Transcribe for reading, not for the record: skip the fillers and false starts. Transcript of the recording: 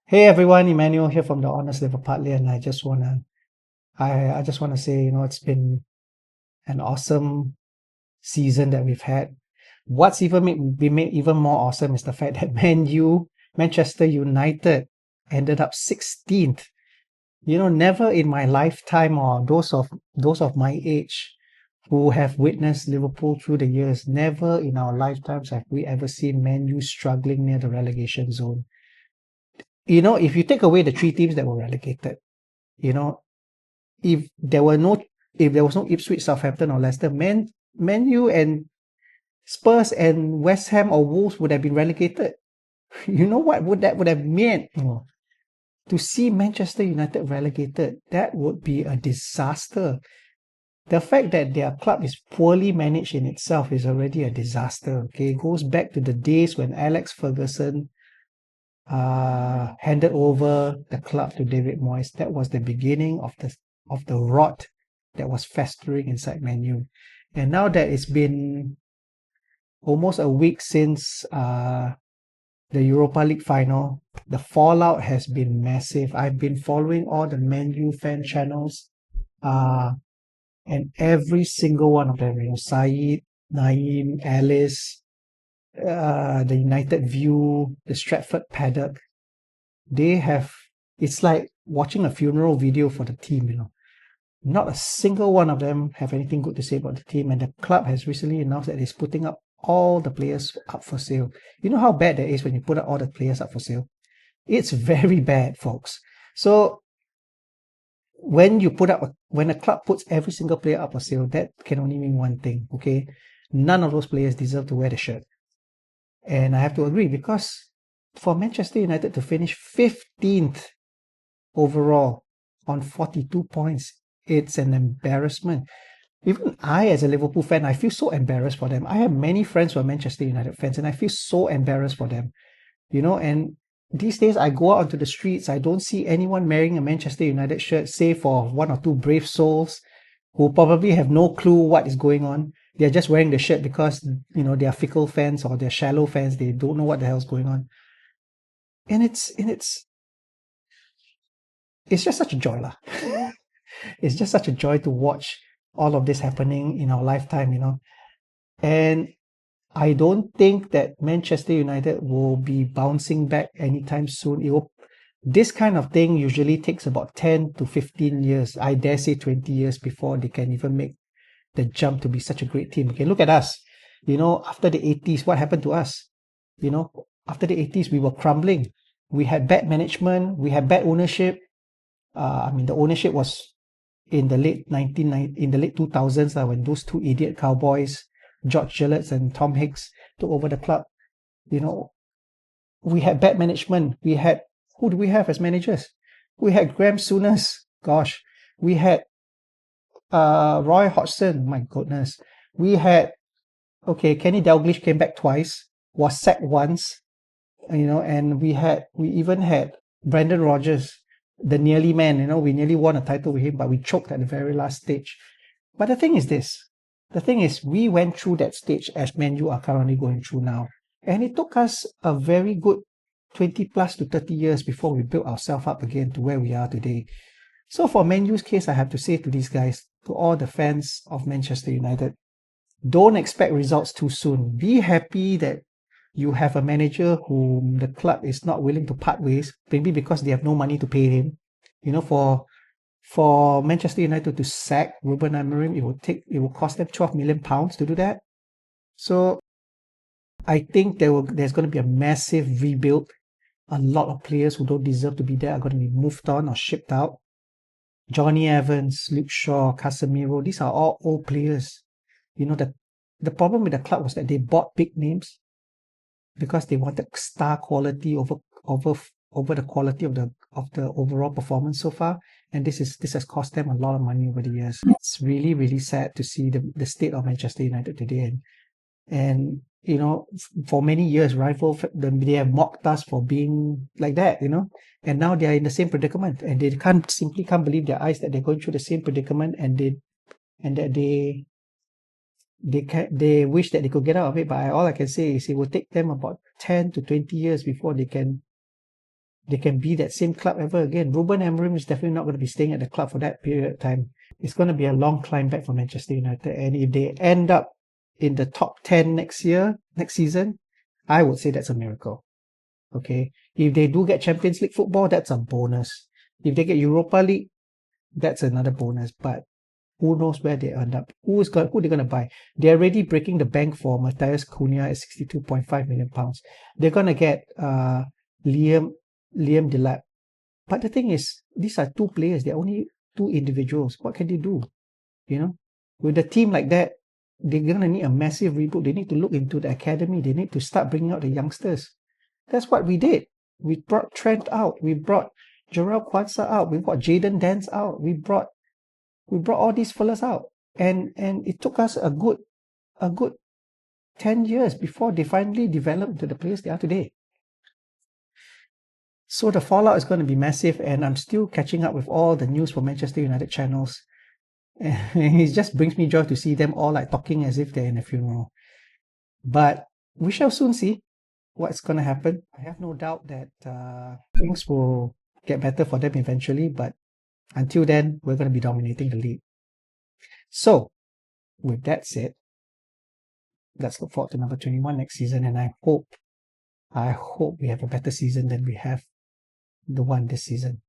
Hey everyone, Immanuel here from the Honest Liver Partly, and I just wanna say, it's been an awesome season that we've had. What's even been made even more awesome is the fact that Manchester United ended up 16th. Never in my lifetime or those of my age who have witnessed Liverpool through the years, never in our lifetimes have we ever seen Man U struggling near the relegation zone. If you take away the three teams that were relegated, you know, if there were no if there was no Ipswich, Southampton or Leicester, Man U and Spurs and West Ham or Wolves would have been relegated. You know what would have meant? To see Manchester United relegated, that would be a disaster. The fact that their club is poorly managed in itself is already a disaster. Okay, it goes back to the days when Alex Ferguson handed over the club to David Moyes. That was the beginning of the rot that was festering inside Man U. And now that it's been almost a week since the Europa League final, the fallout has been massive. I've been following all the Man U fan channels, uh, and every single one of them, Saeed, Naeem, Alice, the United View, the Stratford Paddock, they have it's like watching a funeral video for the team. Not a single one of them have anything good to say about the team, and the club has recently announced that it's putting up all the players up for sale. You know how bad that is when you put up all the players up for sale? It's very bad, folks. So when a club puts every single player up for sale, that can only mean one thing, okay? None of those players deserve to wear the shirt. And I have to agree, because for Manchester United to finish 15th overall on 42 points, it's an embarrassment. Even I, as a Liverpool fan, I feel so embarrassed for them. I have many friends who are Manchester United fans, and I feel so embarrassed for them. And these days I go out onto the streets, I don't see anyone wearing a Manchester United shirt, save for one or two brave souls who probably have no clue what is going on. They're just wearing the shirt because, they are fickle fans or they're shallow fans. They don't know what the hell's going on. And it's just such a joy, lah. It's just such a joy to watch all of this happening in our lifetime. And I don't think that Manchester United will be bouncing back anytime soon. This kind of thing usually takes about 10 to 15 years. I dare say 20 years before they can even make the jump to be such a great team. Okay, look at us. After the 80s, what happened to us? After the 80s, we were crumbling. We had bad management. We had bad ownership. The ownership was in the late 2000s, when those two idiot cowboys, George Gillett and Tom Hicks, took over the club. We had bad management. Who do we have as managers? We had Graham Souness. Gosh, we had Roy Hodgson. My goodness, we had Kenny Dalglish came back twice, was sacked once. And we even had Brendan Rodgers, the nearly man. We nearly won a title with him, but we choked at the very last stage. But the thing is, we went through that stage as Man U are currently going through now. And it took us a very good 20 plus to 30 years before we built ourselves up again to where we are today. So for Man U's case, I have to say to these guys, to all the fans of Manchester United, don't expect results too soon. Be happy that you have a manager whom the club is not willing to part ways, maybe because they have no money to pay him. For Manchester United to sack Ruben Amorim, it will cost them £12 million to do that. So I think there's going to be a massive rebuild. A lot of players who don't deserve to be there are going to be moved on or shipped out. Johnny Evans, Luke Shaw, Casemiro, these are all old players. The problem with the club was that they bought big names because they wanted star quality over the quality of the overall performance so far, and this has cost them a lot of money over the years. It's really, really sad to see the state of Manchester United today, and for many years they have mocked us for being like that, and now they are in the same predicament, and they simply can't believe their eyes that they're going through the same predicament, and that they wish that they could get out of it. But all I can say is it will take them about 10 to 20 years before they can they can be that same club ever again. Ruben Amorim is definitely not going to be staying at the club for that period of time. It's going to be a long climb back for Manchester United. And if they end up in the top 10 next season, I would say that's a miracle. Okay. If they do get Champions League football, that's a bonus. If they get Europa League, that's another bonus. But who knows where they end up? Who they're going to buy? They're already breaking the bank for Matthias Cunha at £62.5 million. They're going to get Liam Delap. But the thing is, these are two players. They're only two individuals. What can they do? You know, with a team like that, they're going to need a massive reboot. They need to look into the academy. They need to start bringing out the youngsters. That's what we did. We brought Trent out. We brought Jarrell Quansah out. We brought Jaden Dance out. We brought all these fellas out. And it took us a good 10 years before they finally developed into the players they are today. So the fallout is going to be massive, and I'm still catching up with all the news from Manchester United channels. And it just brings me joy to see them all like talking as if they're in a funeral. But we shall soon see what's going to happen. I have no doubt that things will get better for them eventually, but until then, we're going to be dominating the league. So, with that said, let's look forward to number 21 next season, and I hope we have a better season than we have the one this season.